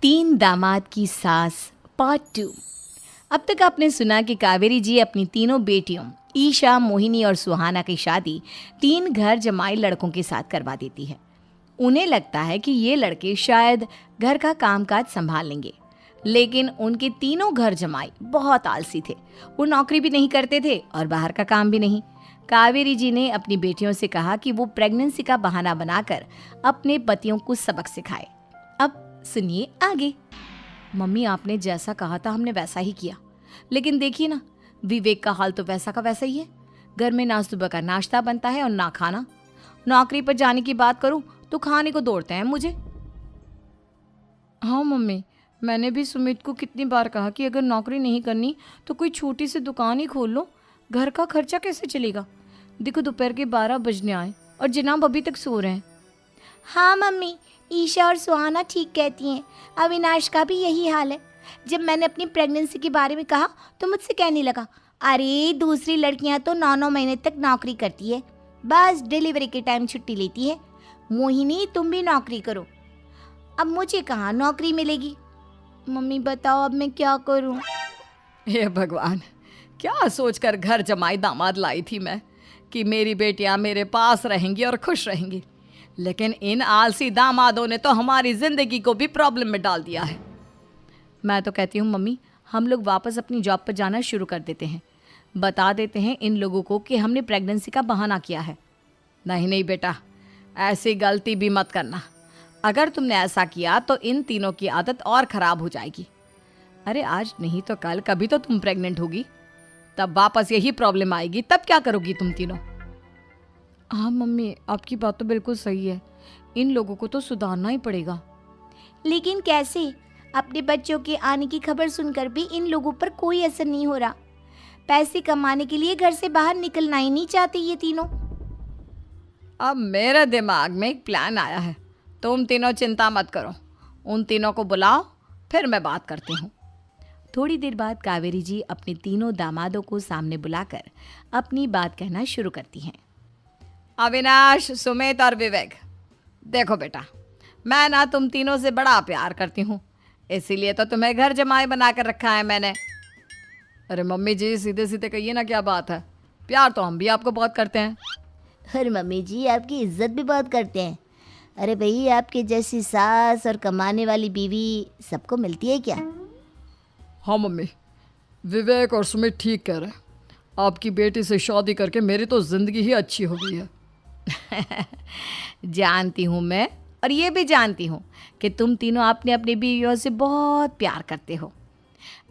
तीन दामाद की सास पार्ट 2। अब तक आपने सुना कि कावेरी जी अपनी तीनों बेटियों ईशा, मोहिनी और सुहाना की शादी 3 घर जमाई लड़कों के साथ करवा देती है। उन्हें लगता है कि ये लड़के शायद घर का कामकाज संभाल लेंगे, लेकिन उनके तीनों घर जमाई बहुत आलसी थे। वो नौकरी भी नहीं करते थे और बाहर का काम भी नहीं। कावेरी जी ने अपनी बेटियों से कहा कि वो प्रेगनेंसी का बहाना बनाकर अपने पतियों को सबक सिखाए। अब सुनिए आगे। मम्मी, आपने जैसा कहा था हमने वैसा ही किया, लेकिन देखिए ना, विवेक का हाल तो वैसा का वैसा ही है। घर में ना सुबह का नाश्ता बनता है और ना खाना। नौकरी पर जाने की बात करूं तो खाने को दौड़ते हैं मुझे। हाँ मम्मी, मैंने भी सुमित को कितनी बार कहा कि अगर नौकरी नहीं करनी तो कोई छोटी सी दुकान ही खोल लो। घर का खर्चा कैसे चलेगा? देखो दोपहर के 12 बजने आए और जनाब अभी तक सो रहे हैं। हाँ मम्मी, ईशा और सुहाना ठीक कहती हैं। अविनाश का भी यही हाल है। जब मैंने अपनी प्रेगनेंसी के बारे में कहा तो मुझसे कहने लगा, अरे दूसरी लड़कियां तो 9-9 महीने तक नौकरी करती है, बस डिलीवरी के टाइम छुट्टी लेती है। मोहिनी, तुम भी नौकरी करो। अब मुझे कहाँ नौकरी मिलेगी? मम्मी बताओ, अब मैं क्या करूँ? हे भगवान, क्या सोचकर घर जमाई दामाद लाई थी मैं कि मेरी बेटियां मेरे पास रहेंगी और खुश रहेंगी, लेकिन इन आलसी दामादों ने तो हमारी जिंदगी को भी प्रॉब्लम में डाल दिया है। मैं तो कहती हूँ मम्मी, हम लोग वापस अपनी जॉब पर जाना शुरू कर देते हैं। बता देते हैं इन लोगों को कि हमने प्रेगनेंसी का बहाना किया है। नहीं नहीं बेटा, ऐसी गलती भी मत करना। अगर तुमने ऐसा किया तो इन तीनों की आदत और ख़राब हो जाएगी। अरे आज नहीं तो कल कभी तो तुम प्रेग्नेंट होगी, तब वापस यही प्रॉब्लम आएगी। तब क्या करोगी तुम तीनों? हाँ मम्मी, आपकी बात तो बिल्कुल सही है। इन लोगों को तो सुधारना ही पड़ेगा। लेकिन कैसे? अपने बच्चों के आने की खबर सुनकर भी इन लोगों पर कोई असर नहीं हो रहा। पैसे कमाने के लिए घर से बाहर निकलना ही नहीं चाहते ये तीनों। अब मेरे दिमाग में एक प्लान आया है। तुम तीनों चिंता मत करो, उन तीनों को बुलाओ, फिर मैं बात करती हूँ। थोड़ी देर बाद कावेरी जी अपने तीनों दामादों को सामने बुलाकर अपनी बात कहना शुरू करती हैं। अविनाश, सुमित और विवेक, देखो बेटा, मैं ना तुम तीनों से बड़ा प्यार करती हूँ, इसीलिए तो तुम्हें घर जमाई बना कर रखा है मैंने। अरे मम्मी जी, सीधे सीधे कहिए ना, क्या बात है? प्यार तो हम भी आपको बहुत करते हैं। अरे मम्मी जी, आपकी इज्जत भी बहुत करते हैं। अरे भाई, आपके जैसी सास और कमाने वाली बीवी सबको मिलती है क्या? हाँ मम्मी, विवेक और सुमित ठीक कह रहे हैं। आपकी बेटी से शादी करके मेरी तो ज़िंदगी ही अच्छी हो गई है। जानती हूँ मैं, और ये भी जानती हूँ कि तुम तीनों अपने अपनी बीवियों से बहुत प्यार करते हो।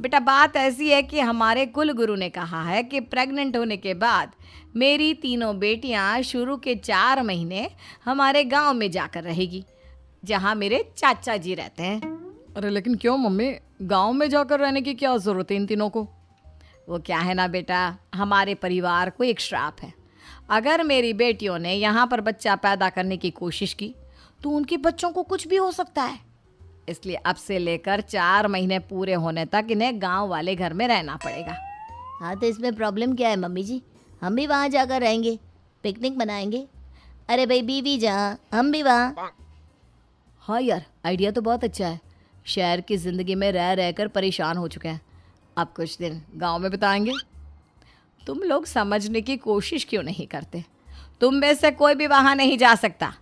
बेटा, बात ऐसी है कि हमारे कुल गुरु ने कहा है कि प्रेग्नेंट होने के बाद मेरी तीनों बेटियाँ शुरू के 4 महीने हमारे गांव में जाकर रहेगी, जहाँ मेरे चाचा जी रहते हैं। अरे लेकिन क्यों मम्मी, गांव में जाकर रहने की क्या ज़रूरत है इन तीनों को? वो क्या है ना बेटा, हमारे परिवार को एक श्राप है। अगर मेरी बेटियों ने यहाँ पर बच्चा पैदा करने की कोशिश की तो उनके बच्चों को कुछ भी हो सकता है। इसलिए अब से लेकर 4 महीने पूरे होने तक इन्हें गांव वाले घर में रहना पड़ेगा। हाँ, तो इसमें प्रॉब्लम क्या है मम्मी जी? हम भी वहाँ जाकर रहेंगे, पिकनिक मनाएंगे। अरे भाई, बीवी जहाँ, हम भी वहाँ। हाँ यार, आइडिया तो बहुत अच्छा है। शहर की ज़िंदगी में रह रहकर परेशान हो चुके हैं, अब कुछ दिन गांव में बिताएंगे। तुम लोग समझने की कोशिश क्यों नहीं करते? तुम में से कोई भी वहाँ नहीं जा सकता,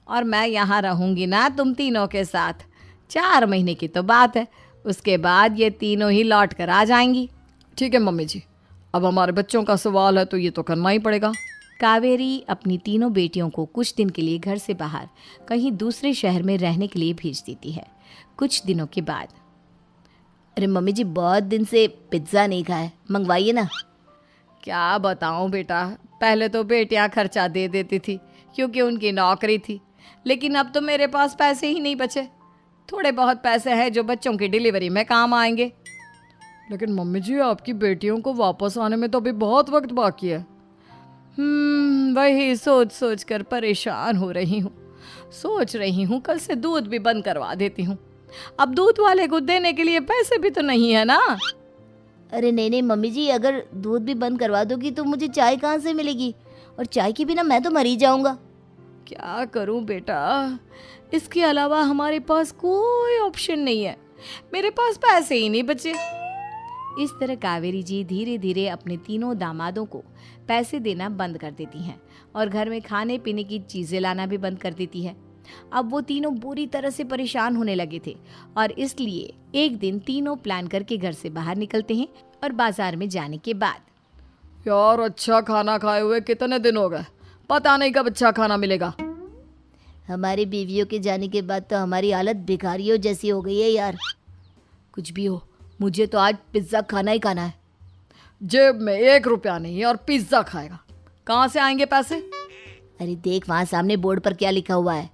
और मैं यहाँ रहूँगी ना तुम तीनों के साथ। 4 महीने की तो बात है, उसके बाद ये तीनों ही लौट कर आ जाएंगी। ठीक है मम्मी जी, अब हमारे बच्चों का सवाल है तो ये तो करना ही पड़ेगा। कावेरी अपनी तीनों बेटियों को कुछ दिन के लिए घर से बाहर कहीं दूसरे शहर में रहने के लिए भेज देती है। कुछ दिनों के बाद, अरे मम्मी जी, बहुत दिन से पिज्ज़ा नहीं खाया, मंगवाइए ना। क्या बताऊं बेटा, पहले तो बेटियां खर्चा दे देती थी क्योंकि उनकी नौकरी थी, लेकिन अब तो मेरे पास पैसे ही नहीं बचे। थोड़े बहुत पैसे हैं जो बच्चों की डिलीवरी में काम आएंगे। लेकिन मम्मी जी, आपकी बेटियों को वापस आने में तो अभी बहुत वक्त बाकी है। वही सोच सोच कर परेशान हो रही हूँ। सोच रही हूँ कल से दूध भी बंद करवा देती हूँ। अब दूध वाले को देने के लिए पैसे भी तो नहीं है ना। अरे नहीं नहीं मम्मी जी, अगर दूध भी बंद करवा दोगी तो मुझे चाय कहाँ से मिलेगी? और चाय के बिना मैं तो मर ही जाऊंगा। क्या करूं बेटा, इसके अलावा हमारे पास कोई ऑप्शन नहीं है, मेरे पास पैसे ही नहीं बचे। इस तरह कावेरी जी धीरे धीरे अपने तीनों दामादों को पैसे देना बंद कर देती हैं और घर में खाने पीने की चीजें लाना भी बंद कर देती है। अब वो तीनों बुरी तरह से परेशान होने लगे थे और इसलिए एक दिन तीनों प्लान करके घर से बाहर निकलते हैं और बाजार में जाने के बाद, यार अच्छा खाना खाए हुए कितने दिन हो गए, पता नहीं कब अच्छा खाना मिलेगा। हमारी बीवियों के जाने के बाद तो हमारी हालत भिखारियों जैसी हो गई है यार। कुछ भी हो, मुझे तो आज पिज्ज़ा खाना ही खाना है। जेब में 1 रुपया नहीं और पिज्ज़ा खाएगा, कहाँ से आएंगे पैसे? अरे देख वहाँ सामने बोर्ड पर क्या लिखा हुआ है,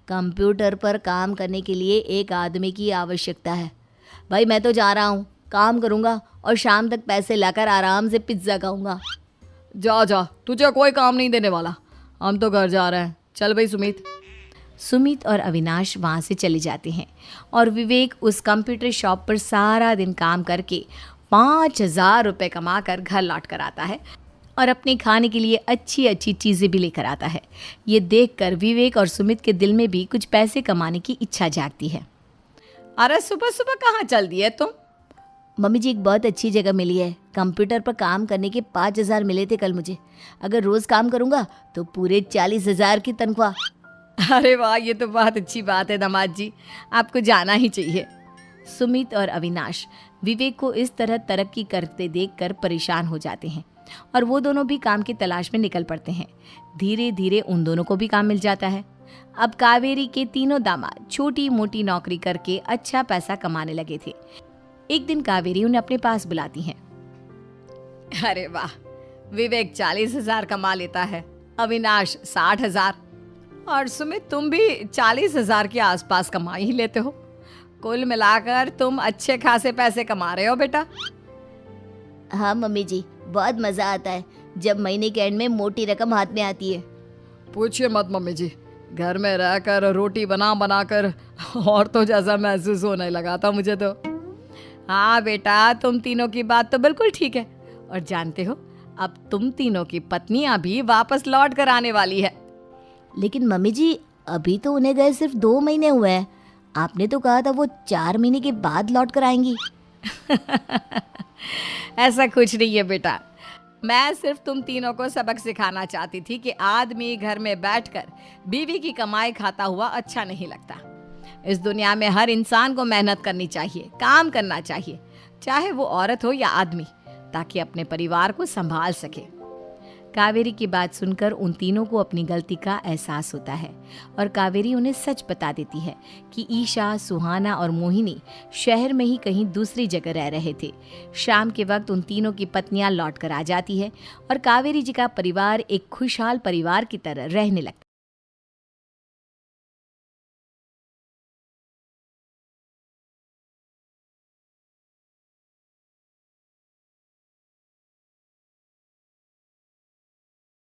कंप्यूटर पर काम करने के लिए एक आदमी की आवश्यकता है। भाई मैं तो जा रहा हूँ, काम करूँगा और शाम तक पैसे लाकर आराम से पिज्ज़ा खाऊंगा। जा जा, तुझे कोई काम नहीं देने वाला, हम तो घर जा रहे हैं। चल भाई सुमित। सुमित और अविनाश वहाँ से चले जाते हैं और विवेक उस कंप्यूटर शॉप पर सारा दिन काम करके 5,000 रुपये कमा कर घर लौट कर आता है और अपने खाने के लिए अच्छी अच्छी चीज़ें भी लेकर आता है। ये देखकर विवेक और सुमित के दिल में भी कुछ पैसे कमाने की इच्छा जागती है। अरे सुबह सुबह कहाँ चल दी है तुम? मम्मी जी एक बहुत अच्छी जगह मिली है, कंप्यूटर पर काम करने के 5,000 मिले थे कल मुझे। अगर रोज़ काम करूँगा तो पूरे 40,000 की तनख्वाह। अरे वाह, ये तो बहुत अच्छी बात है दामाद जी, आपको जाना ही चाहिए। सुमित और अविनाश विवेक को इस तरह तरक्की करते देखकर परेशान हो जाते हैं और वो दोनों भी काम की तलाश में निकल पड़ते हैं। धीरे धीरे उन दोनों को भी काम मिल जाता है। अब कावेरी के तीनों दामाद छोटी मोटी नौकरी करके अच्छा पैसा कमाने लगे थे। एक दिन कावेरी उन्हें अपने पास बुलाती है। अरे वाह, विवेक 40,000 कमा लेता है, अविनाश 60,000 और सुमित तुम भी 40,000 के आसपास कमा ही लेते हो। कुल मिलाकर तुम अच्छे खासे पैसे कमा रहे हो बेटा। हाँ मम्मी जी, बहुत मज़ा आता है जब महीने के एंड में मोटी रकम हाथ में आती है। पूछिए मत मम्मी जी, घर में रहकर रोटी बना बना कर औरतों जैसा महसूस होने लगा था मुझे तो। हाँ बेटा, तुम तीनों की बात तो बिल्कुल ठीक है और जानते हो अब तुम तीनों की पत्नियां भी वापस लौट कर आने वाली है। लेकिन मम्मी जी अभी तो उन्हें गए सिर्फ 2 महीने हुए हैं, आपने तो कहा था वो 4 महीने के बाद लौट कर आएंगी। ऐसा कुछ नहीं है बेटा, मैं सिर्फ तुम तीनों को सबक सिखाना चाहती थी कि आदमी घर में बैठकर बीवी की कमाई खाता हुआ अच्छा नहीं लगता। इस दुनिया में हर इंसान को मेहनत करनी चाहिए, काम करना चाहिए, चाहे वो औरत हो या आदमी, ताकि अपने परिवार को संभाल सके। कावेरी की बात सुनकर उन तीनों को अपनी गलती का एहसास होता है और कावेरी उन्हें सच बता देती है कि ईशा, सुहाना और मोहिनी शहर में ही कहीं दूसरी जगह रह रहे थे। शाम के वक्त उन तीनों की पत्नियां लौट कर आ जाती है और कावेरी जी का परिवार एक खुशहाल परिवार की तरह रहने लगता है।